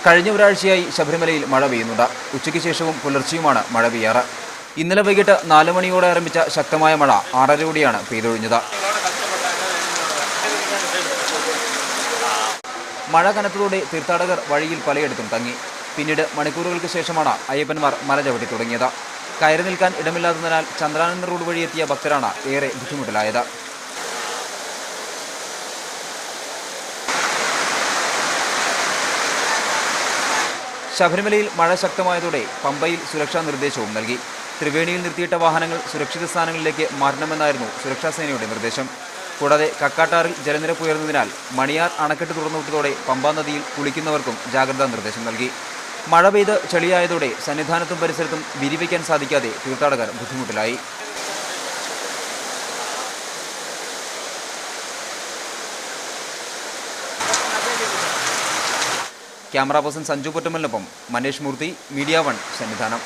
കഴിഞ്ഞ ഒരാഴ്ചയായി ശബരിമലയിൽ മഴ പെയ്യുന്നുണ്ട്. ഉച്ചയ്ക്ക് ശേഷവും പുലർച്ചെയുമാണ് മഴ പെയ്യാറ്. ഇന്നലെ വൈകിട്ട് 4 മണിയോടെ ആരംഭിച്ച ശക്തമായ മഴ 6:30യോടെയാണ് പെയ്തൊഴിഞ്ഞത്. മഴ കനത്തതോടെ തീർത്ഥാടകർ വഴിയിൽ പലയിടത്തും തങ്ങി. പിന്നീട് മണിക്കൂറുകൾക്ക് ശേഷമാണ് അയ്യപ്പന്മാർ മല ചവിട്ടി തുടങ്ങിയത്. കയറി നിൽക്കാൻ ഇടമില്ലാത്തതിനാൽ ചന്ദ്രാനന്ദ റോഡ് വഴി എത്തിയ ഭക്തരാണ് ഏറെ ബുദ്ധിമുട്ടിലായത്. ശബരിമലയിൽ മഴ ശക്തമായതോടെ പമ്പയിൽ സുരക്ഷാ നിർദ്ദേശവും നൽകി. ത്രിവേണിയിൽ നിർത്തിയിട്ട വാഹനങ്ങൾ സുരക്ഷിത സ്ഥാനങ്ങളിലേക്ക് മാറ്റണമെന്നായിരുന്നു സുരക്ഷാ സേനയുടെ നിർദ്ദേശം. കൂടാതെ കക്കാട്ടാറിൽ ജലനിരപ്പ് ഉയർന്നതിനാൽ മണിയാർ അണക്കെട്ട് തുറന്നുവിട്ടതോടെ പമ്പാ നദിയിൽ കുളിക്കുന്നവർക്കും ജാഗ്രതാ നിർദ്ദേശം നൽകി. മഴ പെയ്ത് ചെളിയായതോടെ സന്നിധാനത്തും പരിസരത്തും വിരിവയ്ക്കാൻ സാധിക്കാതെ തീർത്ഥാടകർ ബുദ്ധിമുട്ടിലായി. ക്യാമറ പേഴ്സൺ സഞ്ജു പൊറ്റമ്മലിനൊപ്പം മനേഷ് മൂർത്തി, മീഡിയ 1, സന്നിധാനം.